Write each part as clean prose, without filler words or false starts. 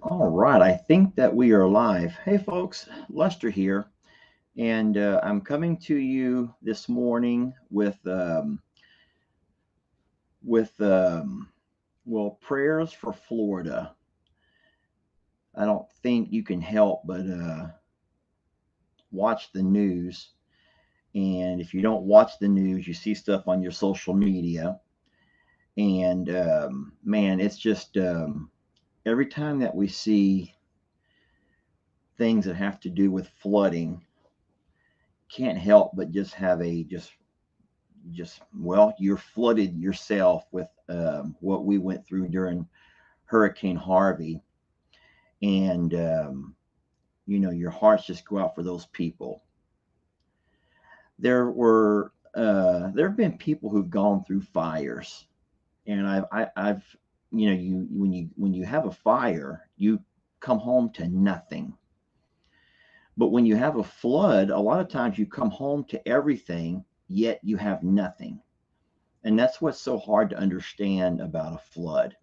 All right, I think that we are live. Hey, folks, Lester here, and I'm coming to you this morning with well, prayers for Florida. I don't think you can help but watch the news, and if you don't watch the news, you see stuff on your social media, and man, it's just every time that we see things that have to do with flooding, can't help but just have a just well, you're flooded yourself with what we went through during Hurricane Harvey, and your hearts just go out for those people. There have been people who've gone through fires, and I've you when you have a fire, you come home to nothing. But when you have a flood, a lot of times you come home to everything, yet you have nothing. And that's what's so hard to understand about a flood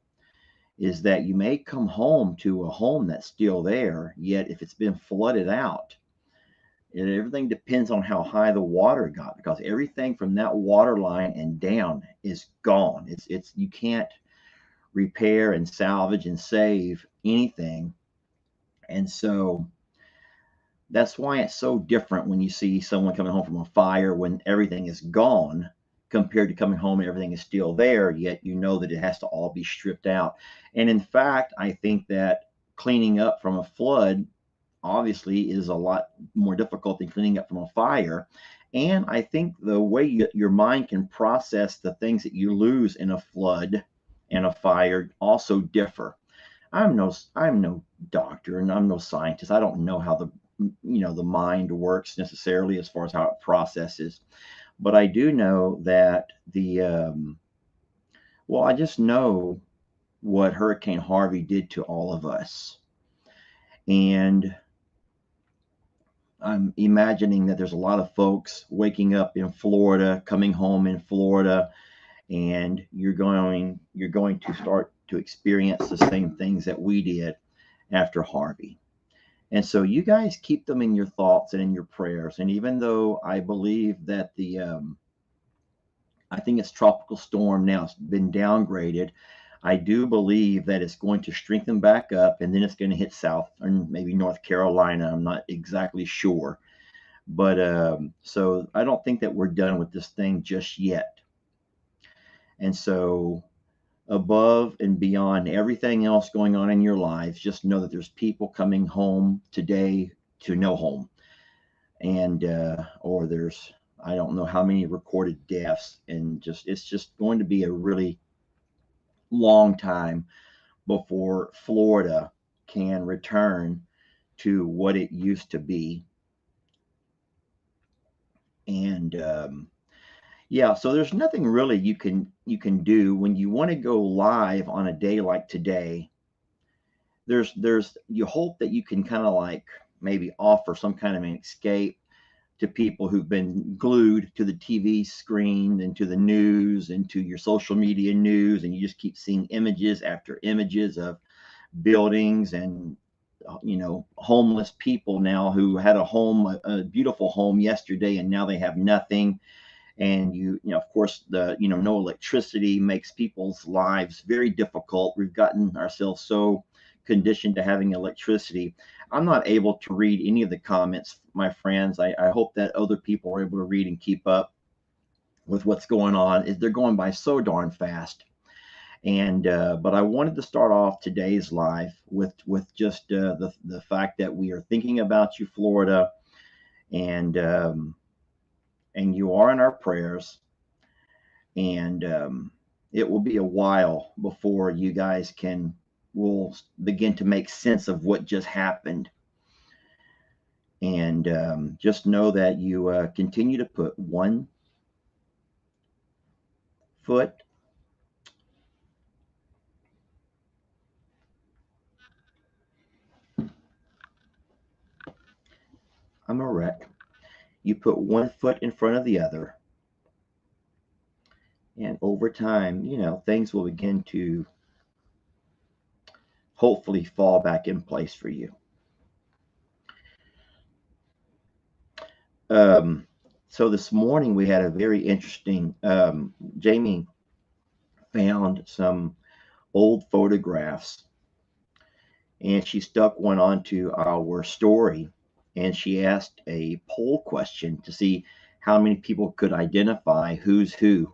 is that you may come home to a home that's still there, yet if it's been flooded out, and everything depends on how high the water got because everything from that water line and down is gone. It's you can't repair and salvage and save anything. And so that's why it's so different when you see someone coming home from a fire when everything is gone compared to coming home and everything is still there, yet you know that it has to all be stripped out. And in fact, I think that cleaning up from a flood obviously is a lot more difficult than cleaning up from a fire. And I think the way your mind can process the things that you lose in a flood and a fire also differ. I'm no doctor and I'm no scientist. I don't know how the mind works necessarily as far as how it processes, but I do know that I just know what Hurricane Harvey did to all of us, and I'm imagining that there's a lot of folks waking up in Florida, coming home in Florida, and you're going to start to experience the same things that we did after Harvey. And so you guys keep them in your thoughts and in your prayers. And even though I believe that I think it's tropical storm now, it's been downgraded. I do believe that it's going to strengthen back up and then it's going to hit South and maybe North Carolina. I'm not exactly sure. But so I don't think that we're done with this thing just yet. And so above and beyond everything else going on in your lives, just know that there's people coming home today to no home. And or there's I don't know how many recorded deaths, and just it's just going to be a really long time before Florida can return to what it used to be. And yeah, so there's nothing really you can do when you want to go live on a day like today. There's you hope that you can kind of like maybe offer some kind of an escape to people who've been glued to the TV screen and to the news and to your social media news, and you just keep seeing images after images of buildings and homeless people now who had a home, a beautiful home yesterday, and now they have nothing. And of course, no electricity makes people's lives very difficult. We've gotten ourselves so conditioned to having electricity. I'm not able to read any of the comments, my friends. I hope that other people are able to read and keep up with what's going on. They're going by so darn fast. And but I wanted to start off today's live with just the fact that we are thinking about you, Florida, and you are in our prayers. And it will be a while before you guys will begin to make sense of what just happened. And just know that you continue to put one foot I'm a wreck. You put one foot in front of the other, and over time, things will begin to hopefully fall back in place for you. So this morning we had a very interesting, Jamie found some old photographs and she stuck one onto our story and she asked a poll question to see how many people could identify who's who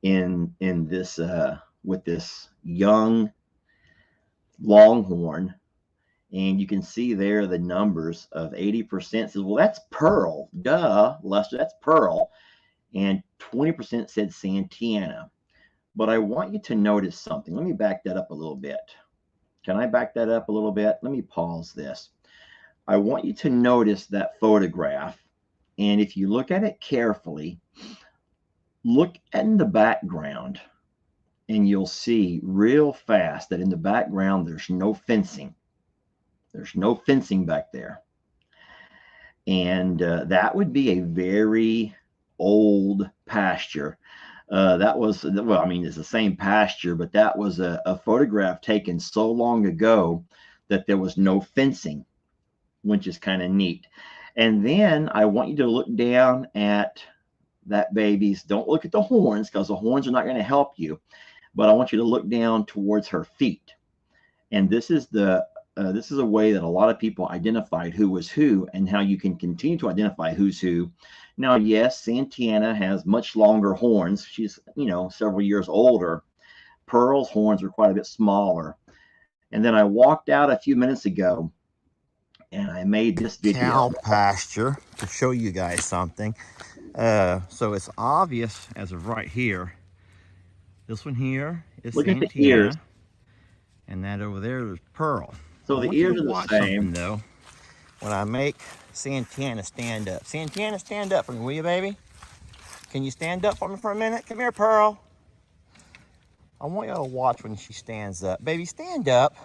in this with this young longhorn. And you can see there the numbers of 80% says, well, that's Pearl. Duh, Lester, that's Pearl. And 20% said Santana. But I want you to notice something. Let me back that up a little bit. Can I back that up a little bit? Let me pause this. I want you to notice that photograph. And if you look at it carefully, look in the background and you'll see real fast that in the background, there's no fencing. There's no fencing back there. And that would be a very old pasture. That was, well, I mean, it's the same pasture, but that was a photograph taken so long ago that there was no fencing, which is kind of neat. And then I want you to look down at that baby's, don't look at the horns because the horns are not going to help you, but I want you to look down towards her feet. And this is a way that a lot of people identified who was who and how you can continue to identify who's who. Now, yes, Santana has much longer horns. She's, several years older. Pearl's horns are quite a bit smaller. And then I walked out a few minutes ago and I made this video. Cow pasture to show you guys something. So it's obvious as of right here. This one here is Look Santana. at the ears. And that over there is Pearl. So the ears are the same. Though, when I make Santana stand up. Santana, stand up for me, will you, baby? Can you stand up for me for a minute? Come here, Pearl. I want you to watch when she stands up. Baby, stand up.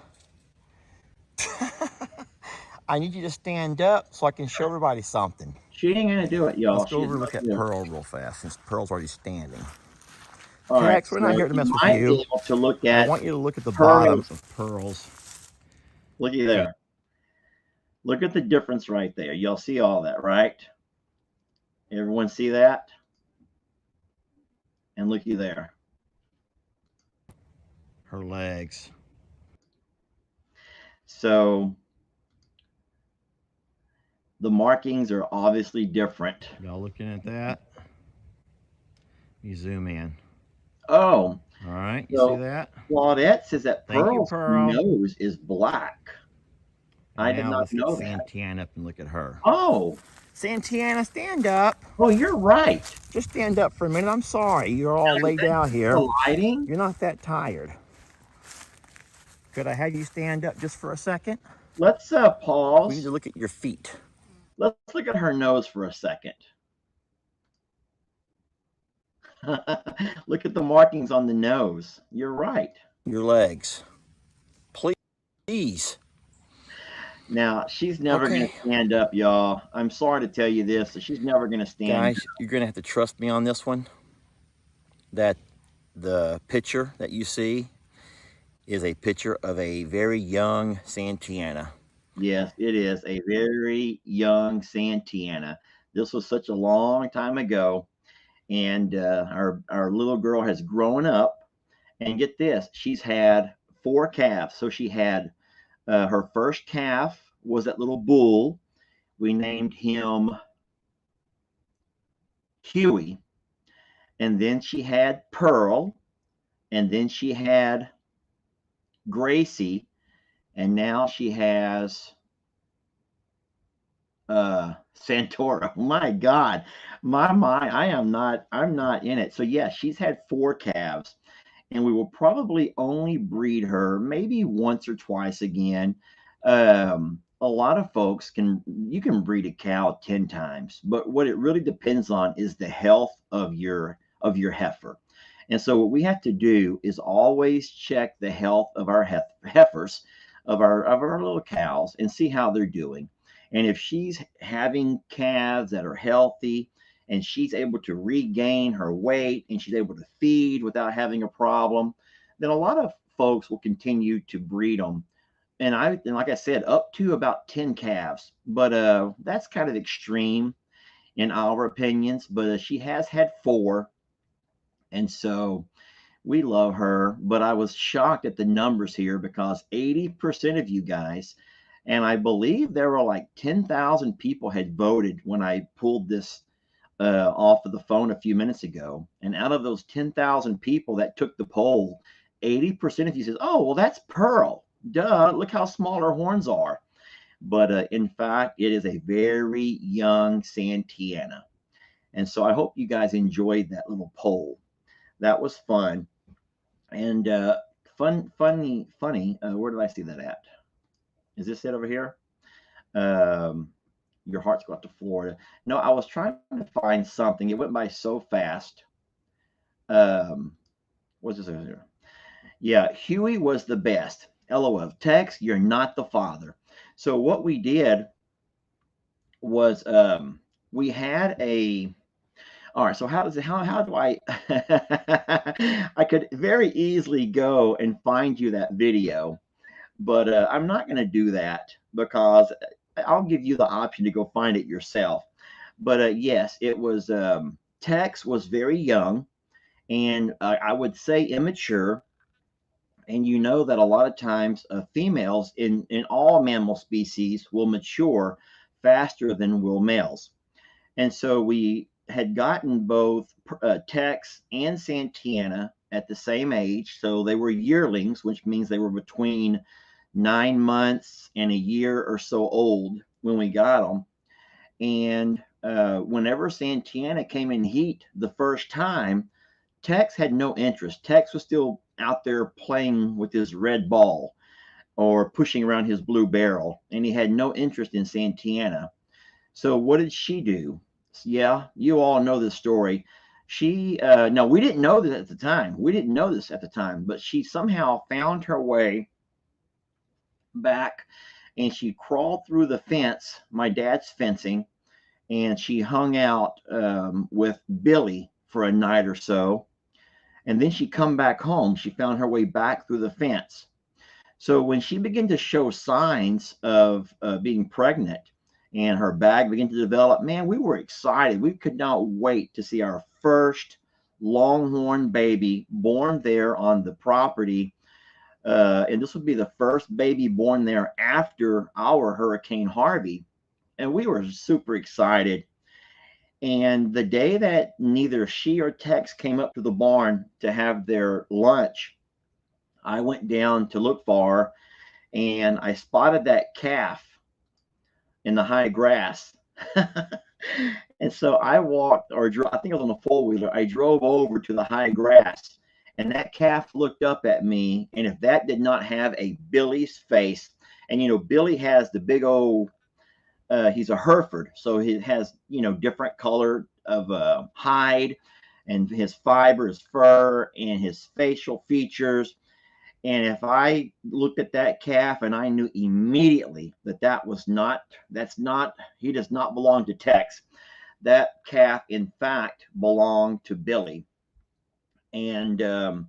I need you to stand up so I can show everybody something. She ain't gonna do it, y'all. Let's go over and look at Pearl real fast since Pearl's already standing. All Tex, right, we're not here to mess with you. To look at I want you to look at the bottoms of Pearl's. Looky there. Look at the difference right there. Y'all see all that, right? Everyone see that? And looky there. Her legs. So the markings are obviously different. Y'all looking at that? You zoom in. Oh. All right, you see that? Claudette says that Pearl's nose is black. I did not know that. Santana up and look at her. Oh. Santana, stand up. Oh, you're right. Just stand up for a minute. I'm sorry. You're all laid down here. The lighting? You're not that tired. Could I have you stand up just for a second? Let's pause. We need to look at your feet. Let's look at her nose for a second. Look at the markings on the nose. You're right. Your legs. Please. Now, she's never going to stand up, y'all. I'm sorry to tell you this. She's never going to stand Guys, up. You're going to have to trust me on this one. That the picture that you see is a picture of a very young Santana. Yes, it is a very young Santana. This was such a long time ago. And our little girl has grown up. And get this, she's had 4 calves. So she had her first calf was that little bull. We named him Huey. And then she had Pearl. And then she had Gracie. And now she has Santora. My God, I'm not in it. So yeah, she's had 4 calves, and we will probably only breed her maybe once or twice again. A lot of folks you can breed a cow 10 times, but what it really depends on is the health of your heifer. And so what we have to do is always check the health of our heifers, of our little cows, and see how they're doing. And if she's having calves that are healthy and she's able to regain her weight and she's able to feed without having a problem, then a lot of folks will continue to breed them. And like I said, up to about 10 calves. But that's kind of extreme in our opinions. But she has had 4, and so we love her. But I was shocked at the numbers here because 80% of you guys, and I believe there were like 10,000 people had voted when I pulled this off of the phone a few minutes ago. And out of those 10,000 people that took the poll, 80% of you says, "Oh, well, that's Pearl. Duh, look how small her horns are." But in fact, it is a very young Santiana. And so I hope you guys enjoyed that little poll. That was fun. And funny. Where did I see that at? Is this it over here? Um, your heart's go out to Florida. No, I was trying to find something. It went by so fast. Um, what's this over here? Yeah, Huey was the best. LOL. Tex, you're not the father. So what we did was we had a. All right. So how do I? I could very easily go and find you that video, but I'm not going to do that because I'll give you the option to go find it yourself. But yes, it was. Tex was very young, and I would say immature. And you know that a lot of times females in all mammal species will mature faster than will males. And so we had gotten both Tex and Santiana at the same age. So they were yearlings, which means they were between 9 months and a year or so old when we got them. And whenever Santiana came in heat the first time, Tex had no interest. Tex was still out there playing with his red ball or pushing around his blue barrel, and he had no interest in Santiana. So what did she do? Yeah, you all know this story. She no, we didn't know this at the time. We didn't know this at the time, but she somehow found her way back, and she crawled through the fence, my dad's fencing, and she hung out with Billy for a night or so. And then she come back home. She found her way back through the fence. So when she began to show signs of being pregnant and her bag began to develop, man, we were excited. We could not wait to see our first longhorn baby born there on the property. And this would be the first baby born there after our Hurricane Harvey. And we were super excited. And the day that neither she or Tex came up to the barn to have their lunch, I went down to look for her, and I spotted that calf in the high grass. And so I walked, or I think I was on a four wheeler. I drove over to the high grass, and that calf looked up at me. And if that did not have a Billy's face, and you know, Billy has the big old, he's a Hereford, so he has, you know, different color of hide, and his fiber, his fur, and his facial features. And if I looked at that calf and I knew immediately that he does not belong to Tex. That calf, in fact, belonged to Billy. And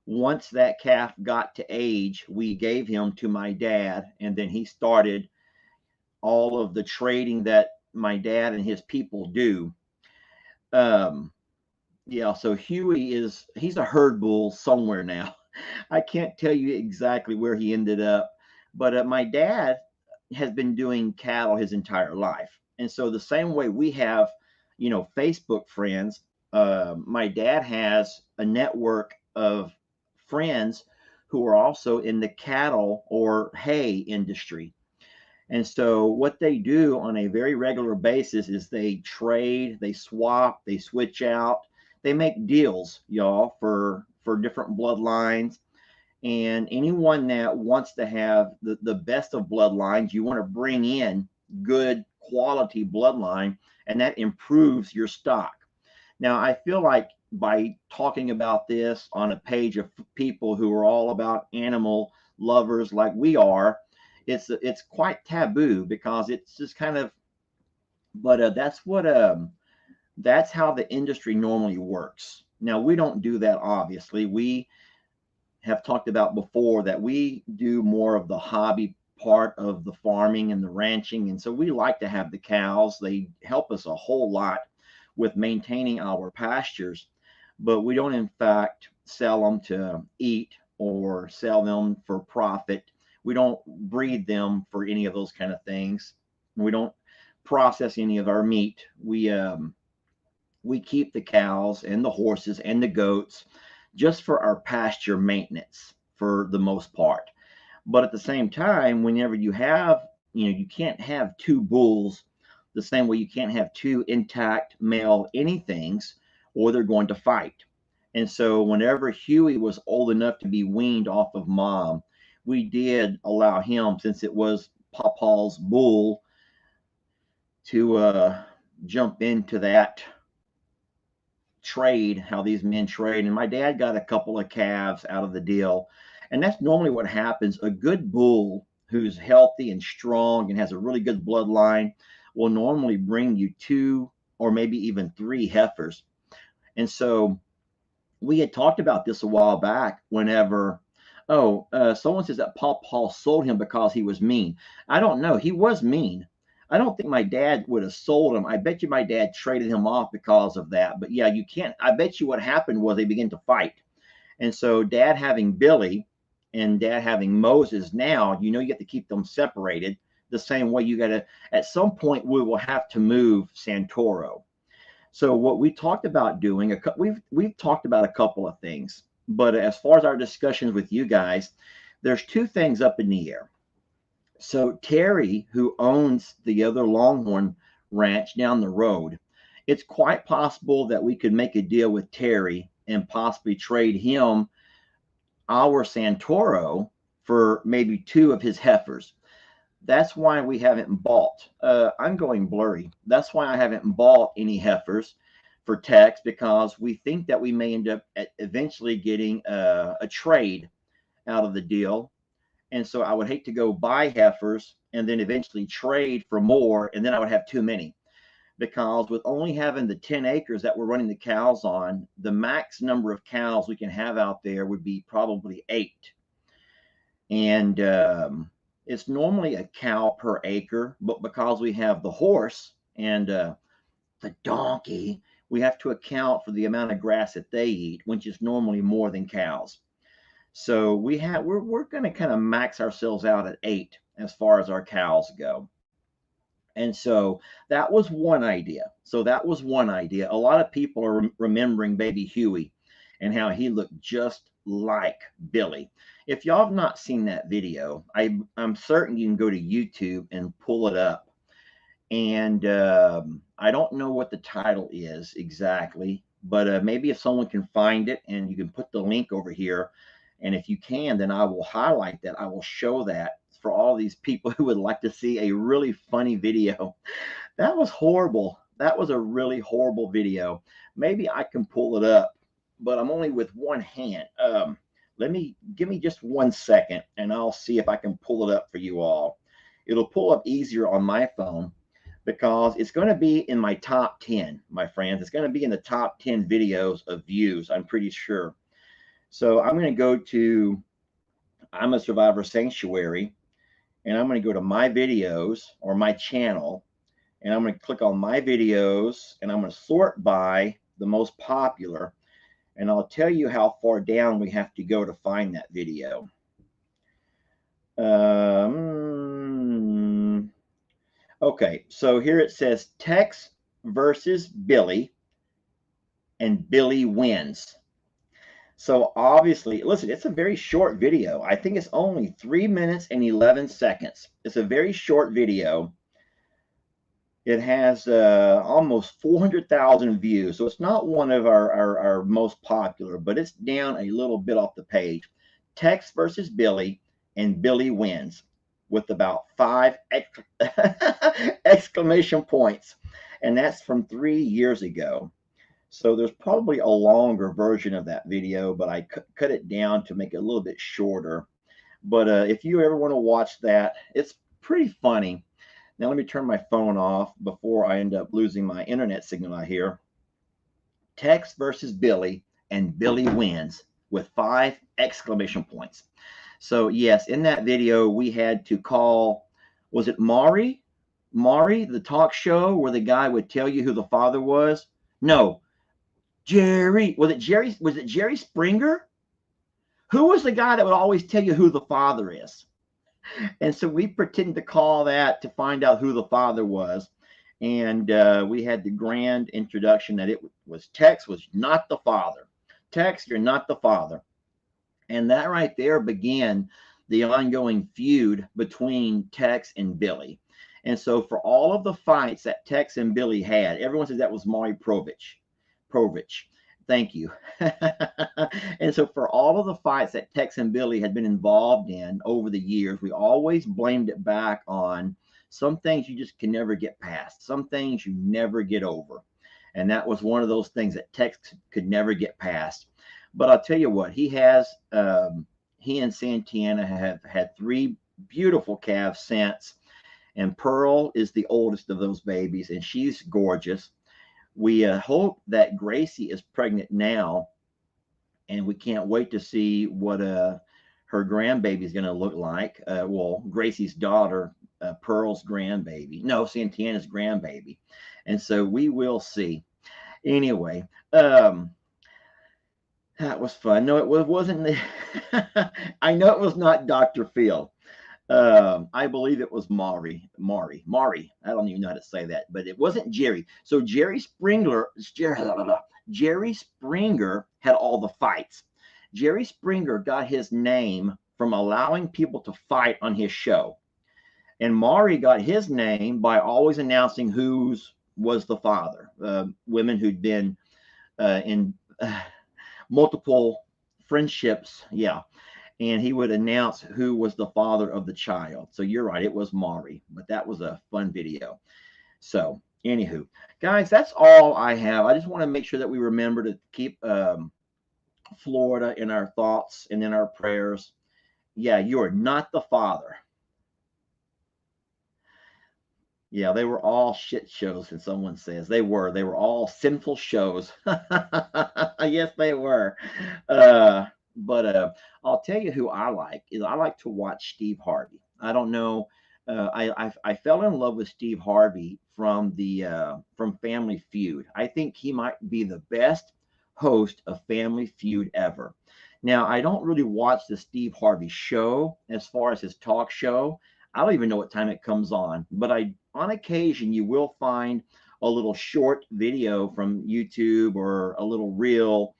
once that calf got to age, we gave him to my dad, and then he started all of the trading that my dad and his people do. Yeah, so he's a herd bull somewhere now. I can't tell you exactly where he ended up, but my dad has been doing cattle his entire life. And so the same way we have, you know, Facebook friends, my dad has a network of friends who are also in the cattle or hay industry. And so what they do on a very regular basis is they trade, they swap, they switch out, they make deals, y'all, for different bloodlines. And anyone that wants to have the best of bloodlines, you want to bring in good quality bloodline, and that improves your stock. Now, I feel like by talking about this on a page of people who are all about animal lovers like we are, it's quite taboo because it's just kind of, but that's how the industry normally works. Now, we don't do that, obviously. have talked about before that we do more of the hobby part of the farming and the ranching. And so we like to have the cows. They help us a whole lot with maintaining our pastures, but we don't, in fact, sell them to eat or sell them for profit. We don't breed them for any of those kind of things. We don't process any of our meat. We keep the cows and the horses and the goats just for our pasture maintenance for the most part. But at the same time, whenever you have, you can't have two bulls the same way you can't have two intact male anythings, or they're going to fight. And so, whenever Huey was old enough to be weaned off of mom, we did allow him, since it was Pawpaw's bull, to jump into that trade, how these men trade. And my dad got a couple of calves out of the deal. And that's normally what happens. A good bull who's healthy and strong and has a really good bloodline will normally bring you two or maybe even three heifers. And so we had talked about this a while back whenever, someone says that Paul sold him because he was mean. I don't know. He was mean. I don't think my dad would have sold him. I bet you my dad traded him off because of that. But yeah, you can't. I bet you what happened was they began to fight. And so dad having Billy and dad having Moses now, you have to keep them separated the same way you got to, at some point, we will have to move Santoro. So what we talked about doing, we've talked about a couple of things. But as far as our discussions with you guys, there's two things up in the air. So Terry, who owns the other Longhorn ranch down the road, it's quite possible that we could make a deal with Terry and possibly trade him our Santoro for maybe two of his heifers. That's why we haven't bought. I'm going blurry. That's why I haven't bought any heifers for Tex, because we think that we may end up eventually getting a trade out of the deal. And so I would hate to go buy heifers and then eventually trade for more, and then I would have too many. Because with only having the 10 acres that we're running the cows on, the max number of cows we can have out there would be probably 8. And it's normally a cow per acre, but because we have the horse and the donkey, we have to account for the amount of grass that they eat, which is normally more than cows. So we're going to kind of max ourselves out at 8 as far as our cows go. And so that was one idea. A lot of people are remembering baby Huey and how he looked just like Billy. If y'all have not seen that video, I'm certain you can go to YouTube and pull it up. And I don't know what the title is exactly, but maybe if someone can find it and you can put the link over here. And if you can, then I will highlight that. I will show that for all these people who would like to see a really funny video. That was horrible. That was a really horrible video. Maybe I can pull it up, but I'm only with one hand. Give me just 1 second and I'll see if I can pull it up for you all. It'll pull up easier on my phone because it's going to be in my top 10, my friends. It's going to be in the top 10 videos of views, I'm pretty sure. So I'm going to go to I'm a Survivor Sanctuary, and I'm going to go to my videos or my channel, and I'm going to click on my videos, and I'm going to sort by the most popular, and I'll tell you how far down we have to go to find that video. Okay, so here it says Tex versus Billy, and Billy wins. So obviously, listen, it's a very short video. I think it's only 3 minutes and 11 seconds. It's a very short video. It has almost 400,000 views. So it's not one of our most popular, but it's down a little bit off the page. Tex versus Billy, and Billy wins with about 5 exclamation points. And that's from 3 years ago. So there's probably a longer version of that video, but I cut it down to make it a little bit shorter. But if you ever want to watch that, it's pretty funny. Now let me turn my phone off before I end up losing my internet signal out here. Tex versus Billy, and Billy wins with 5 exclamation points. So yes, in that video we had to call, was it Maury? Maury, the talk show where the guy would tell you who the father was? No, Jerry. Was it Jerry? Was it Jerry Springer? Who was the guy that would always tell you who the father is? And so we pretended to call that to find out who the father was. And we had the grand introduction that it was Tex was not the father. Tex, you're not the father. And that right there began the ongoing feud between Tex and Billy. And so for all of the fights that Tex and Billy had, everyone says that was Maury Povich. Povich. Thank you. And so for all of the fights that Tex and Billy had been involved in over the years, we always blamed it back on some things you just can never get past, some things you never get over. And that was one of those things that Tex could never get past. But I'll tell you what, he and Santana have had 3 beautiful calves since, and Pearl is the oldest of those babies, and she's gorgeous. We hope that Gracie is pregnant now, and we can't wait to see what her grandbaby is going to look like. Well, Gracie's daughter, Pearl's grandbaby. No, Santana's grandbaby. And so we will see. Anyway, that was fun. No, it wasn't. I know it was not Dr. Phil. I believe it was Maury. I don't even know how to say that, but it wasn't Jerry. So Jerry Springer had all the fights. Jerry Springer got his name from allowing people to fight on his show. And Maury got his name by always announcing whose was the father. Women who'd been in multiple friendships. Yeah. And he would announce who was the father of the child. So you're right, it was Maury, but that was a fun video. So, anywho, guys, that's all I have. I just want to make sure that we remember to keep Florida in our thoughts and in our prayers. Yeah, you are not the father. Yeah, they were all shit shows, and someone says they were. They were all sinful shows. Yes, they were. But I'll tell you who I like is I like to watch Steve Harvey. I don't know. I fell in love with Steve Harvey from Family Feud. I think he might be the best host of Family Feud ever. Now, I don't really watch the Steve Harvey show as far as his talk show. I don't even know what time it comes on, but on occasion you will find a little short video from YouTube or a little reel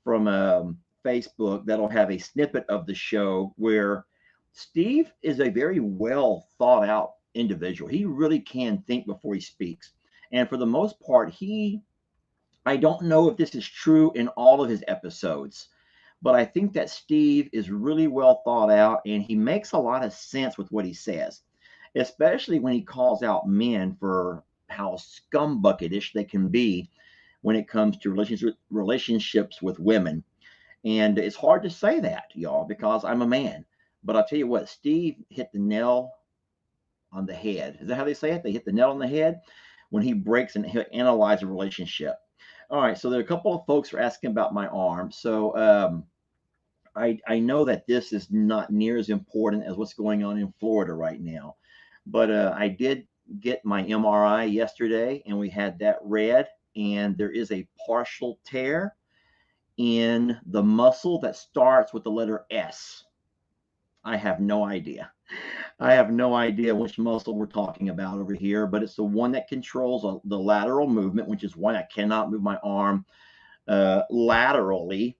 from Facebook that'll have a snippet of the show where Steve is a very well thought out individual. He really can think before he speaks. And for the most part, I don't know if this is true in all of his episodes, but I think that Steve is really well thought out and he makes a lot of sense with what he says, especially when he calls out men for how scumbucketish they can be when it comes to relationships with women. And it's hard to say that, y'all, because I'm a man. But I'll tell you what, Steve hit the nail on the head. Is that how they say it? They hit the nail on the head when he breaks and he'll analyze a relationship. All right, so there are a couple of folks are asking about my arm. So I know that this is not near as important as what's going on in Florida right now, but I did get my MRI yesterday, and we had that read, and there is a partial tear in the muscle that starts with the letter S. I have no idea. I have no idea which muscle we're talking about over here, but it's the one that controls the lateral movement, which is why I cannot move my arm laterally.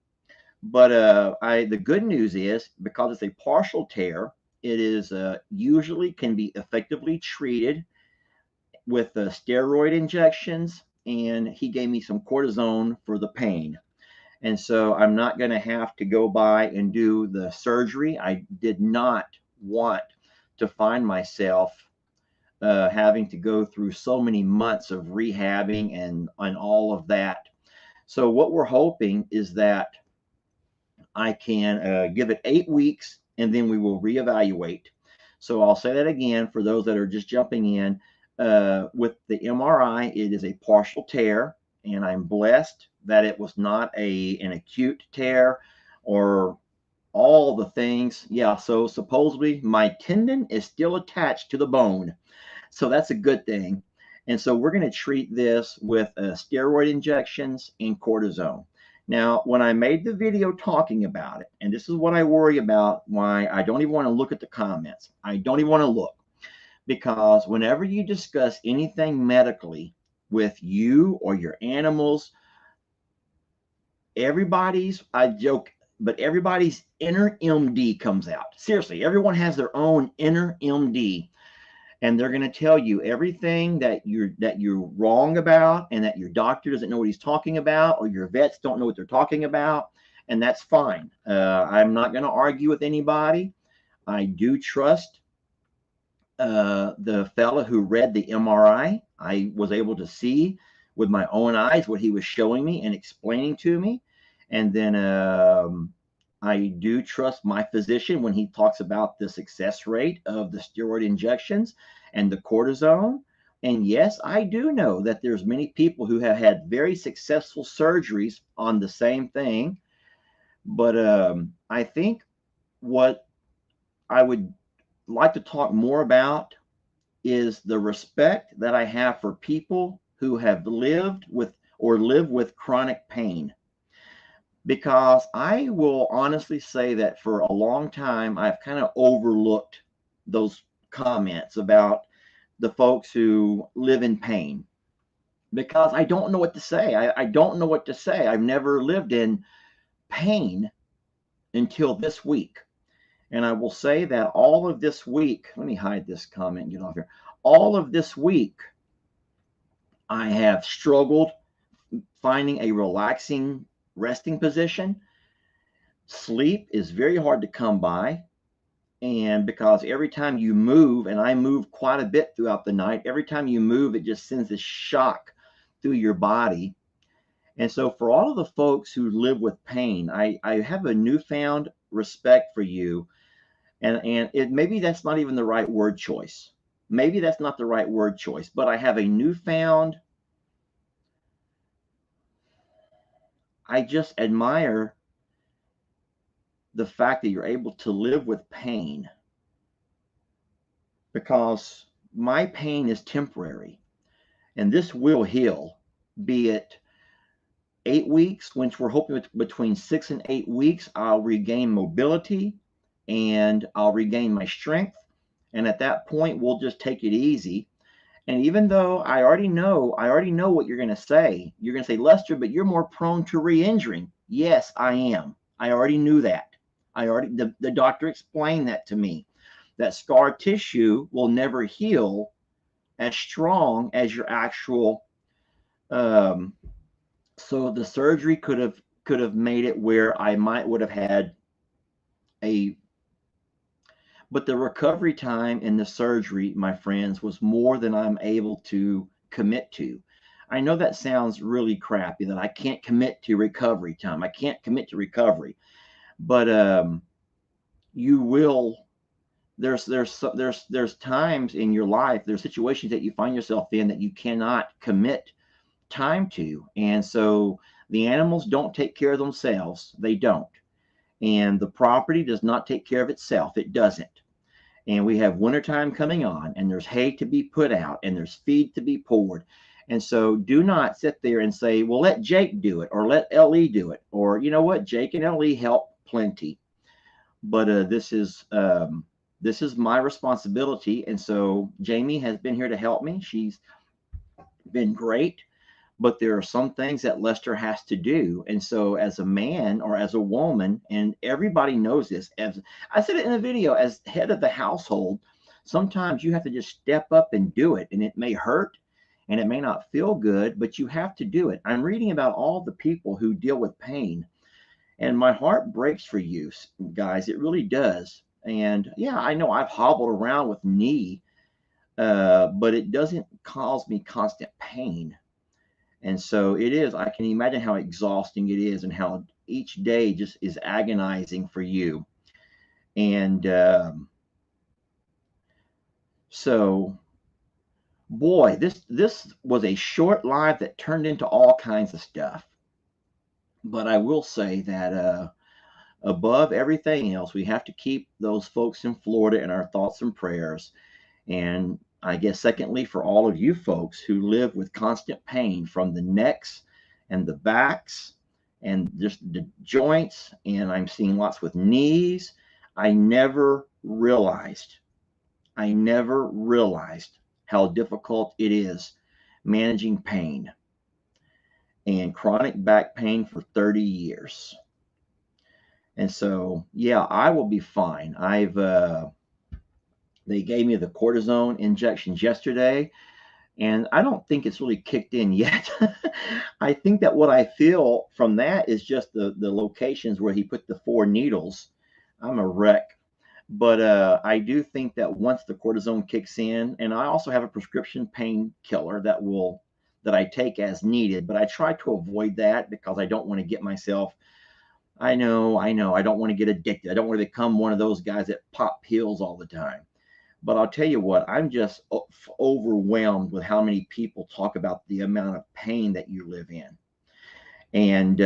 But the good news is because it's a partial tear, it is usually can be effectively treated with steroid injections, and he gave me some cortisone for the pain. And so I'm not going to have to go by and do the surgery. I did not want to find myself having to go through so many months of rehabbing and all of that. So what we're hoping is that I can give it 8 weeks and then we will reevaluate. So I'll say that again for those that are just jumping in. With the MRI, it is a partial tear, and I'm blessed that it was not an acute tear or all the things. Yeah, so supposedly my tendon is still attached to the bone. So that's a good thing. And so we're going to treat this with steroid injections and cortisone. Now, when I made the video talking about it, and this is what I worry about, why I don't even want to look at the comments. I don't even want to look, because whenever you discuss anything medically with you or your animals, I joke, but everybody's inner MD comes out. Seriously, everyone has their own inner MD, and they're going to tell you everything that you're wrong about, and that your doctor doesn't know what he's talking about, or your vets don't know what they're talking about, and that's fine. I'm not going to argue with anybody. I do trust the fella who read the MRI. I was able to see with my own eyes what he was showing me and explaining to me. And then I do trust my physician when he talks about the success rate of the steroid injections and the cortisone. And yes, I do know that there's many people who have had very successful surgeries on the same thing. But I think what I would like to talk more about is the respect that I have for people who have lived with or live with chronic pain. Because I will honestly say that for a long time, I've kind of overlooked those comments about the folks who live in pain, because I don't know what to say. I don't know what to say. I've never lived in pain until this week. And I will say that all of this week, let me hide this comment and get off here. All of this week, I have struggled finding a relaxing resting position. Sleep is very hard to come by. And because every time you move, and I move quite a bit throughout the night, every time you move, it just sends this shock through your body. And so, for all of the folks who live with pain, I have a newfound respect for you. And maybe that's not even the right word choice. Maybe that's not the right word choice, but I have a newfound, I just admire the fact that you're able to live with pain, because my pain is temporary and this will heal, be it 8 weeks, which we're hoping between 6 and 8 weeks, I'll regain mobility and I'll regain my strength. And at that point, we'll just take it easy. And even though I already know what you're going to say. You're going to say, Lester, but you're more prone to re-injuring. Yes, I am. I already knew that. The doctor explained that to me, that scar tissue will never heal as strong as your actual. Um, so the surgery could have made it where I would have had a. But the recovery time in the surgery, my friends, was more than I'm able to commit to. I know that sounds really crappy, that I can't commit to recovery time. I can't commit to recovery, but you will. There's times in your life, there's situations that you find yourself in that you cannot commit time to, and so the animals don't take care of themselves. They don't, and the property does not take care of itself. It doesn't. And we have wintertime coming on, and there's hay to be put out, and there's feed to be poured. And so do not sit there and say, well, let Jake do it, or let LE do it, or you know what, Jake and LE help plenty. But this is my responsibility. And so Jamie has been here to help me. She's been great. But there are some things that Lester has to do. And so, as a man or as a woman, and everybody knows this, as I said it in the video, as head of the household, sometimes you have to just step up and do it. And it may hurt and it may not feel good, but you have to do it. I'm reading about all the people who deal with pain, and my heart breaks for you guys. It really does. And yeah, I know I've hobbled around with knee, but it doesn't cause me constant pain. And so it is, I can imagine how exhausting it is and how each day just is agonizing for you. And so, boy, this was a short live that turned into all kinds of stuff. But I will say that above everything else, we have to keep those folks in Florida in our thoughts and prayers. And I guess, secondly, for all of you folks who live with constant pain from the necks and the backs and just the joints, and I'm seeing lots with knees. I never realized how difficult it is managing pain and chronic back pain for 30 years. And so, yeah, I will be fine. They gave me the cortisone injections yesterday, and I don't think it's really kicked in yet. I think that what I feel from that is just the locations where he put the 4 needles. I'm a wreck. But I do think that once the cortisone kicks in, and I also have a prescription painkiller that I take as needed, but I try to avoid that because I don't want to get myself. I know, I don't want to get addicted. I don't want to become one of those guys that pop pills all the time. But I'll tell you what, I'm just overwhelmed with how many people talk about the amount of pain that you live in. And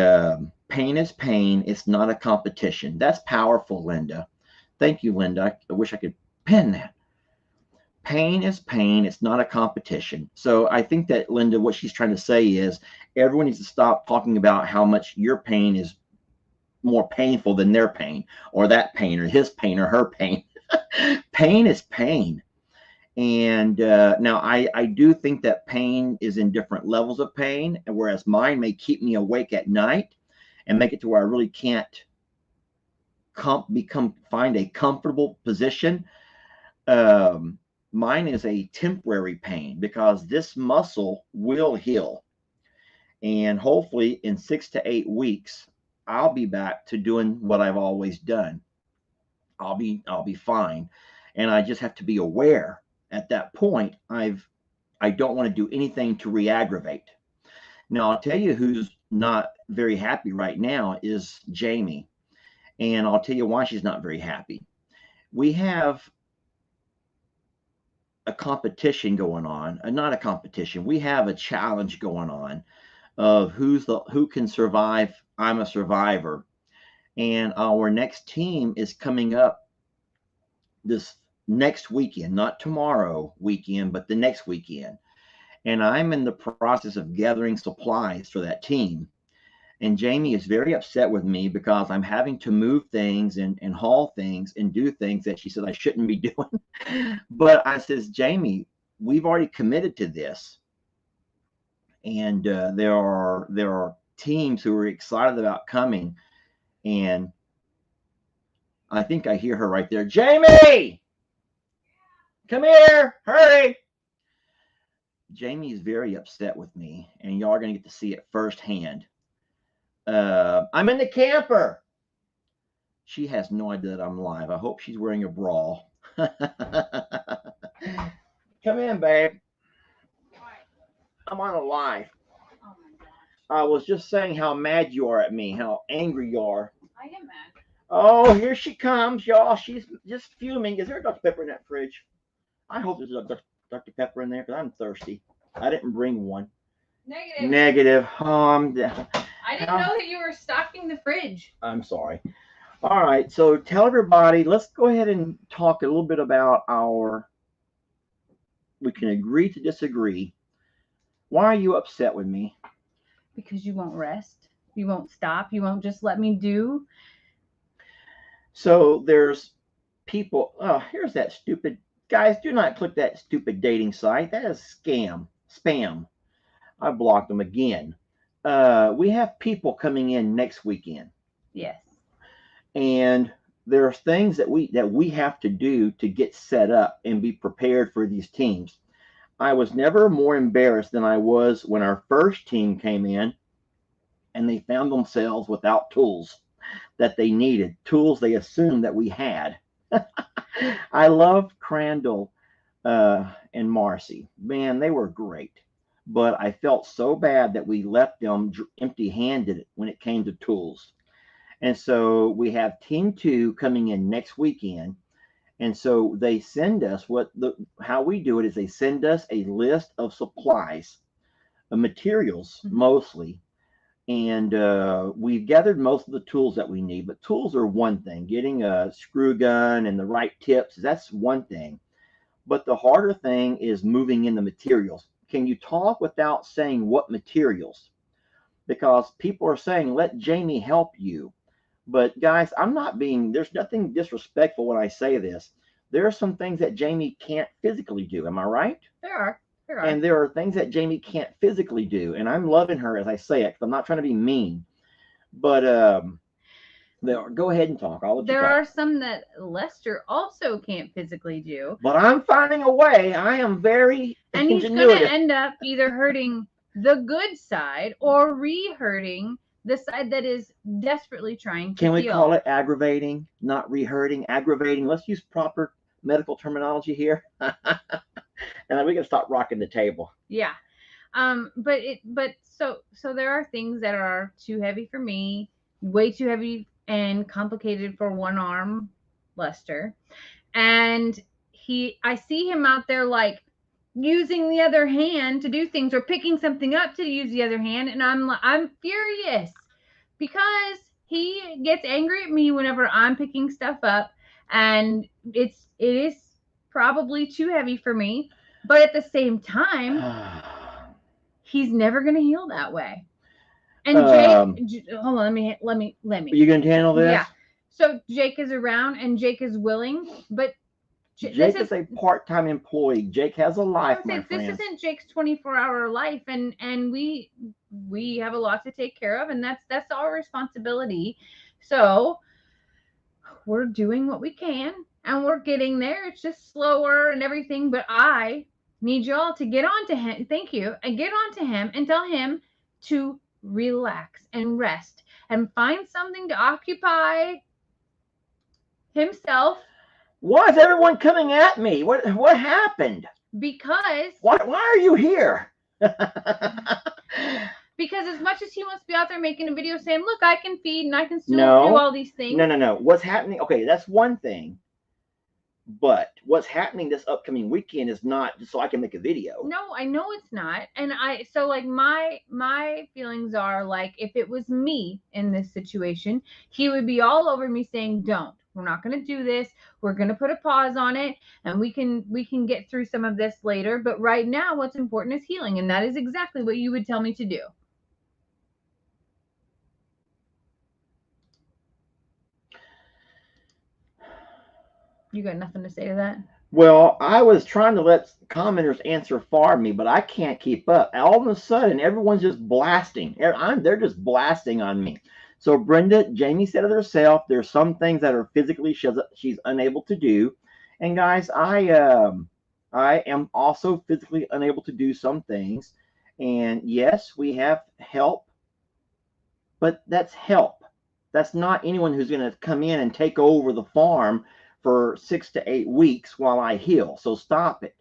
pain is pain. It's not a competition. That's powerful, Linda. Thank you, Linda. I wish I could pen that. Pain is pain. It's not a competition. So I think that, Linda, what she's trying to say is everyone needs to stop talking about how much your pain is more painful than their pain, or that pain, or his pain, or her pain. Pain is pain. And now I do think that pain is in different levels of pain, whereas mine may keep me awake at night and make it to where I really can't find a comfortable position. Mine is a temporary pain because this muscle will heal, and hopefully in 6 to 8 weeks I'll be back to doing what I've always done. I'll be fine, and I just have to be aware at that point. I don't want to do anything to re-aggravate. Now I'll tell you who's not very happy right now is Jamie. And I'll tell you why she's not very happy. We have a competition going on, not a competition. We have a challenge going on of who can survive. I'm a survivor, and our next team is coming up this next weekend, not tomorrow weekend, but the next weekend. And I'm in the process of gathering supplies for that team. And Jamie is very upset with me because I'm having to move things and haul things and do things that she said I shouldn't be doing. But I says, Jamie, we've already committed to this. And there are teams who are excited about coming. And I think I hear her right there. Jamie, come here, hurry. Jamie is very upset with me, and y'all are going to get to see it firsthand. I'm in the camper. She has no idea that I'm live. I hope she's wearing a bra. Come in, babe. I'm on a live. Oh my gosh. I was just saying how mad you are at me, how angry you are. I am mad. Oh, here she comes, y'all. She's just fuming. Is there a Dr. Pepper in that fridge? I hope there's a Dr. Pepper in there because I'm thirsty. I didn't bring one. Negative. Negative. I didn't know that you were stocking the fridge. I'm sorry. All right. So tell everybody, let's go ahead and talk a little bit about we can agree to disagree. Why are you upset with me? Because you won't rest. You won't stop. You won't just let me do. So there's people. Oh, here's that stupid. Guys, do not click that stupid dating site. That is spam. I blocked them again. We have people coming in next weekend. Yes. And there's things that we have to do to get set up and be prepared for these teams. I was never more embarrassed than I was when our first team came in and they found themselves without tools that they needed, tools they assumed that we had. I loved Crandall and Marcy. Man, they were great. But I felt so bad that we left them empty-handed when it came to tools. And so we have Team 2 coming in next weekend. And so they send us how we do it is they send us a list of supplies, of materials mostly, And we've gathered most of the tools that we need. But tools are one thing. Getting a screw gun and the right tips, that's one thing. But the harder thing is moving in the materials. Can you talk without saying what materials? Because people are saying, let Jamie help you. But guys, I'm not being, there's nothing disrespectful when I say this. There are some things that Jamie can't physically do. Am I right? There are. There are. And there are things that Jamie can't physically do. And I'm loving her as I say it, because I'm not trying to be mean. But go ahead and talk. I'll let you There talk. are some that Lester also can't physically do. But I'm finding a way. I am very And he's going to ingenuitive. end up either hurting the good side or re-hurting the side that is desperately trying to Can we heal. call it aggravating, not re-hurting? Aggravating. Let's use proper medical terminology here. And we can stop rocking the table. Yeah. But so there are things that are too heavy for me, way too heavy and complicated for one arm, Lester. And I see him out there like using the other hand to do things or picking something up to use the other hand, and I'm furious because he gets angry at me whenever I'm picking stuff up, and it is probably too heavy for me, but at the same time he's never going to heal that way. And Jake, hold on, let me. Are you going to handle this? Yeah. So Jake is around and Jake is willing, but Jake is a part-time employee. Jake has a life, my friend. This isn't Jake's 24-hour life, and we have a lot to take care of, and that's our responsibility. So we're doing what we can, and we're getting there. It's just slower and everything, but I need y'all to get on to him. Thank you, and get on to him and tell him to relax and rest and find something to occupy himself. Why is everyone coming at me? What happened? Because why are you here? Because as much as he wants to be out there making a video saying, look, I can feed and I can still do all these things. No. What's happening? Okay, that's one thing. But what's happening this upcoming weekend is not just so I can make a video. No, I know it's not. And so like my feelings are like, if it was me in this situation, he would be all over me saying, don't. We're not going to do this. We're going to put a pause on it, and we can get through some of this later. But right now, what's important is healing, and that is exactly what you would tell me to do. You got nothing to say to that? Well, I was trying to let commenters answer for me, but I can't keep up. All of a sudden, everyone's just blasting. They're just blasting on me. So Brenda, Jamie said it herself, there's some things that are physically she's unable to do. And guys, I am also physically unable to do some things. And yes, we have help, but that's help. That's not anyone who's going to come in and take over the farm for 6 to 8 weeks while I heal. So stop it.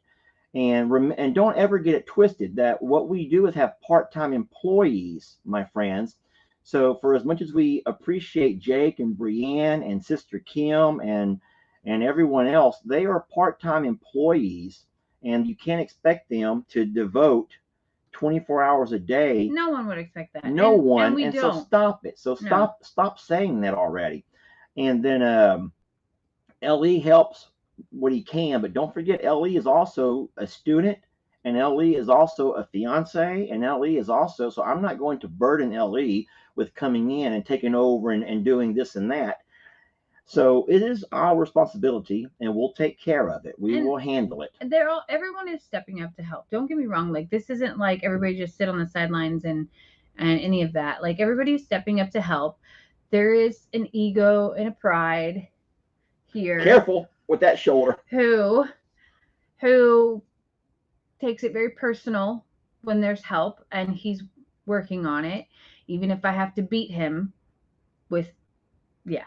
And don't ever get it twisted that what we do is have part-time employees, my friends. So for as much as we appreciate Jake and Brianne and Sister Kim and everyone else, they are part-time employees, and you can't expect them to devote 24 hours a day. No one would expect that. No one. And we don't. So stop it. So stop saying that already. And then LE helps what he can, but don't forget LE is also a student, and LE is also a fiance, and LE is also, so I'm not going to burden LE with coming in and taking over and doing this and that. So it is our responsibility, and we'll take care of it. We will handle it. And everyone is stepping up to help. Don't get me wrong. Like, this isn't like everybody just sit on the sidelines and any of that. Like, everybody's stepping up to help. There is an ego and a pride here. Careful with that shoulder. Who takes it very personal when there's help, and he's working on it, even if I have to beat him with, yeah.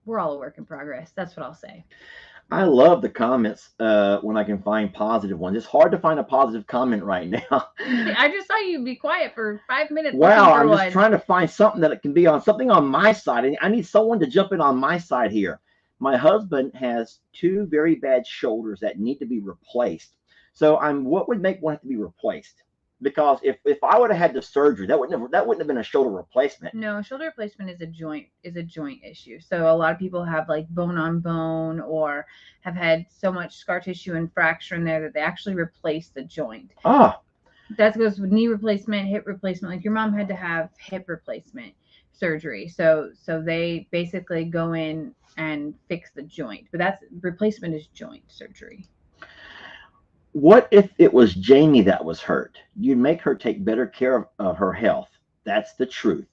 We're all a work in progress. That's what I'll say. I love the comments when I can find positive ones. It's hard to find a positive comment right now. I just saw you be quiet for 5 minutes. Wow, I'm just trying to find something that it can be on, something on my side. I need someone to jump in on my side here. My husband has 2 very bad shoulders that need to be replaced. So what would make one have to be replaced? Because if I would have had the surgery, that wouldn't have been a shoulder replacement. No, shoulder replacement is a joint issue. So a lot of people have like bone on bone or have had so much scar tissue and fracture in there that they actually replace the joint. Ah, That goes with knee replacement, hip replacement. Like your mom had to have hip replacement surgery. So they basically go in and fix the joint. But that's replacement is joint surgery. what if it was Jamie that was hurt? You'd make her take better care of her health. That's the truth.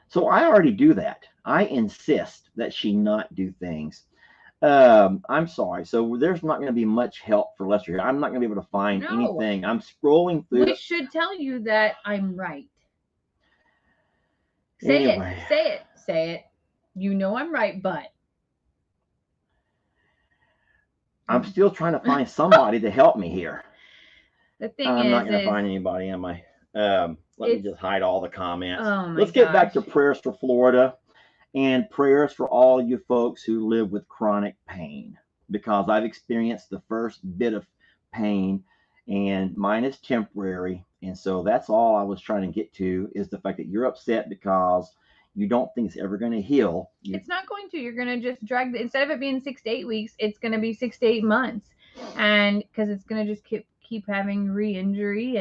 So I already do that. I insist that she not do things. I'm sorry. So there's not going to be much help for Lester here. I'm not going to be able to find No. anything. I'm scrolling through. Which should tell you that I'm right. Anyway. Say it. You know I'm right, but I'm still trying to find somebody to help me here. the thing I'm is, not going to find anybody, am I? Let me just hide all the comments. Oh my Let's get back to gosh. prayers for Florida and prayers for all you folks who live with chronic pain, because I've experienced the first bit of pain and mine is temporary. And so that's all I was trying to get to, is the fact that you're upset because you don't think it's ever going to heal. It's not going to. You're going to just drag instead of it being 6 to 8 weeks, it's going to be 6 to 8 months. And because it's going to just keep having re-injury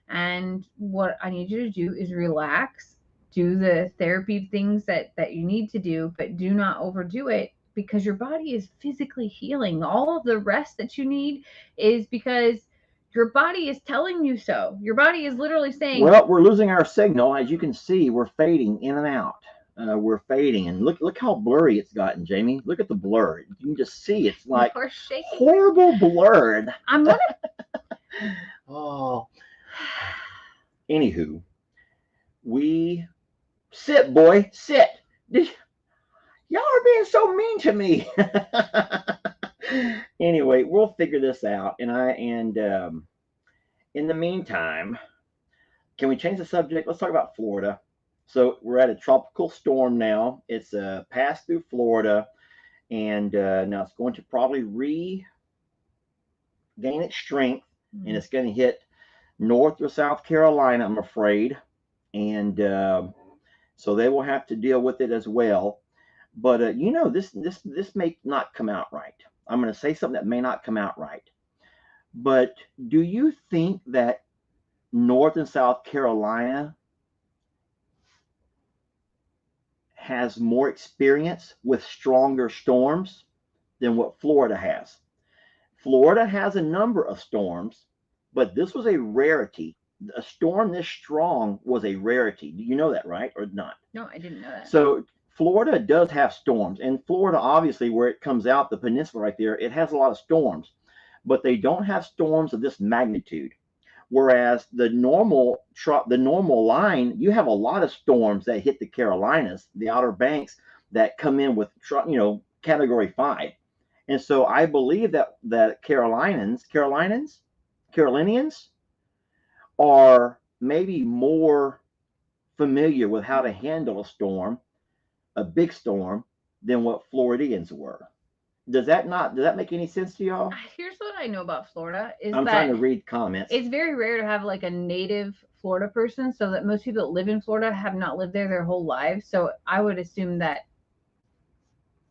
and what I need you to do is relax, do the therapy things that you need to do, but do not overdo it because your body is physically healing. All of the rest that you need is because your body is telling you so. Your body is literally saying, well, we're losing our signal. As you can see, we're fading in and out. We're fading, and look how blurry it's gotten, Jamie. Look at the blur. You can just see it's like horrible blurred. I'm gonna. Oh, anywho, we sit, boy, sit. Y'all are being so mean to me. Anyway, we'll figure this out, and in the meantime, can we change the subject? Let's talk about Florida. So we're at a tropical storm now. It's passed through Florida, and now it's going to probably regain its strength, and it's going to hit North or South Carolina, I'm afraid, and so they will have to deal with it as well. But this may not come out right. I'm going to say something that may not come out right. But do you think that North and South Carolina has more experience with stronger storms than what Florida has? Florida has a number of storms, but this was a rarity. A storm this strong was a rarity. Do you know that, right, or not? No, I didn't know that. So Florida does have storms, and Florida, obviously, where it comes out, the peninsula right there, it has a lot of storms, but they don't have storms of this magnitude. Whereas the normal line, you have a lot of storms that hit the Carolinas, the Outer Banks, that come in with Category 5. And so I believe that Carolinians are maybe more familiar with how to handle a big storm, than what Floridians were. Does that make any sense to y'all? Here's what I know about Florida is I'm trying to read comments. It's very rare to have like a native Florida person, so that most people that live in Florida have not lived there their whole lives. So I would assume that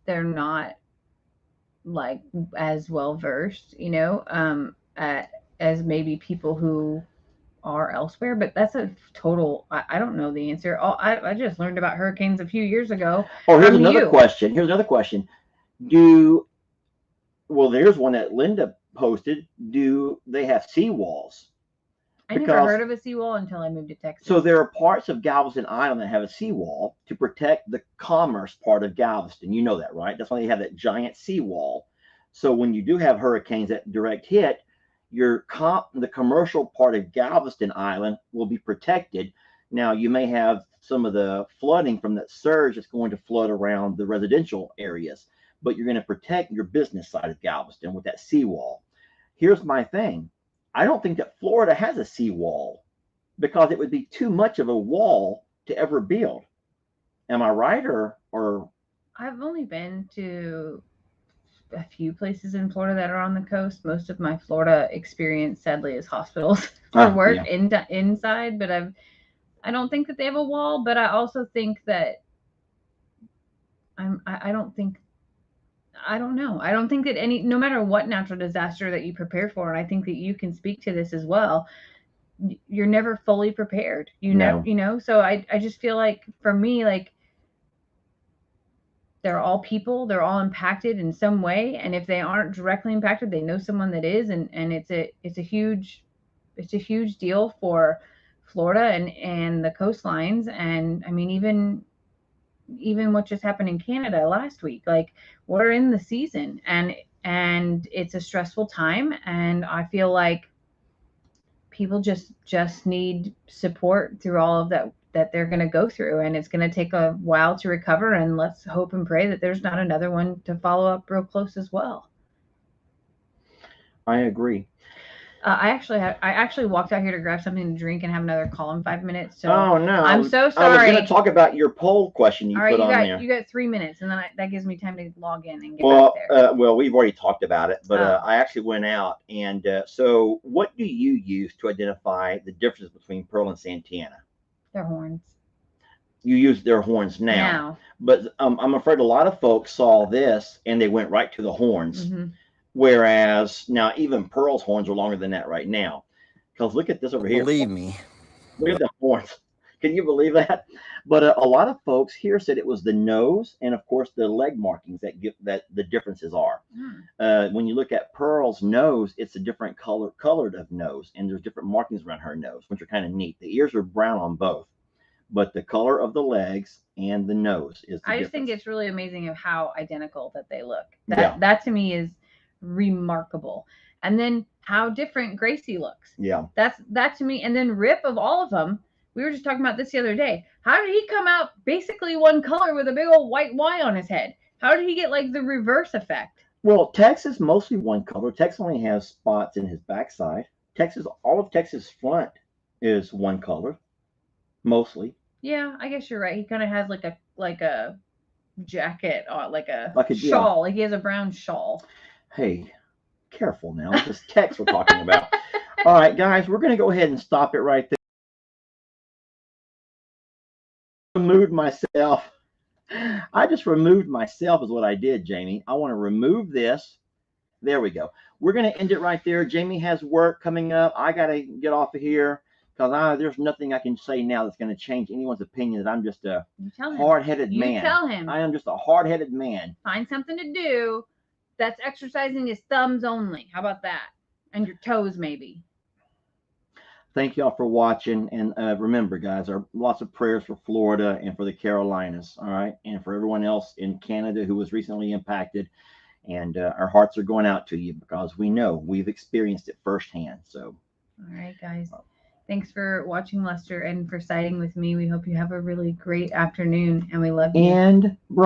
they're not like as well versed, as maybe people who are elsewhere. But that's a total. I don't know the answer. I just learned about hurricanes a few years ago. Oh, here's another question. There's one that Linda posted. Do they have seawalls? I never heard of a seawall until I moved to Texas. So there are parts of Galveston Island that have a seawall to protect the commerce part of Galveston. You know that, right? That's why they have that giant seawall. So when you do have hurricanes that direct hit, the commercial part of Galveston Island will be protected. Now, you may have some of the flooding from that surge that's going to flood around the residential areas, but you're going to protect your business side of Galveston with that seawall. Here's my thing. I don't think that Florida has a seawall, because it would be too much of a wall to ever build. Am I right, or? I've only been to a few places in Florida that are on the coast. Most of my Florida experience, sadly, is hospitals for work inside. But I don't think that they have a wall. But I also think that I don't think. I don't know. I don't think that no matter what natural disaster that you prepare for, and I think that you can speak to this as well, you're never fully prepared. So I just feel like for me, like, they're all people, they're all impacted in some way. And if they aren't directly impacted, they know someone that is. And it's a huge deal for Florida and the coastlines. And I mean, even what just happened in Canada last week, like, we're in the season, and it's a stressful time. And I feel like people just need support through all of that they're going to go through, and it's going to take a while to recover. And let's hope and pray that there's not another one to follow up real close as well. I agree. I actually walked out here to grab something to drink and have another call in 5 minutes. So oh no, I'm so sorry. I was going to talk about your poll question you put on there. You got 3 minutes, and then that gives me time to log in and get back there. Well, we've already talked about it, but I actually went out, and so what do you use to identify the difference between Pearl and Santana? Their horns. You use their horns now. But I'm afraid a lot of folks saw this and they went right to the horns. Mm-hmm. Whereas now even Pearl's horns are longer than that right now. Because look at this over here. Believe me. Look at the horns. Can you believe that? But a lot of folks here said it was the nose and, of course, the leg markings that the differences are. When you look at Pearl's nose, it's a different colored of nose, and there's different markings around her nose, which are kind of neat. The ears are brown on both, but the color of the legs and the nose is the I just think it's really amazing of how identical that they look. That to me is remarkable. And then how different Gracie looks. Yeah. That to me. And then Rip, of all of them, we were just talking about this the other day. How did he come out basically one color with a big old white Y on his head? How did he get like the reverse effect? Well, Tex is mostly one color. Tex only has spots in his backside. All of Tex's front is one color, mostly. Yeah, I guess you're right. He kind of has like a jacket, like a shawl. Like he has a brown shawl. Hey, careful now. This Tex we're talking about. All right, guys, we're going to go ahead and stop it right there. Removed myself. I just removed myself is what I did, Jamie. I want to remove this. There we go. We're going to end it right there. Jamie has work coming up. I got to get off of here because there's nothing I can say now that's going to change anyone's opinion that I'm just a hard-headed man. You tell him. I am just a hard-headed man. Find something to do that's exercising his thumbs only. How about that? And your toes, maybe. Thank y'all for watching. And remember, guys, lots of prayers for Florida and for the Carolinas, all right? And for everyone else in Canada who was recently impacted. And our hearts are going out to you because we know we've experienced it firsthand. So, all right, guys. Thanks for watching, Lester, and for siding with me. We hope you have a really great afternoon, and we love you. And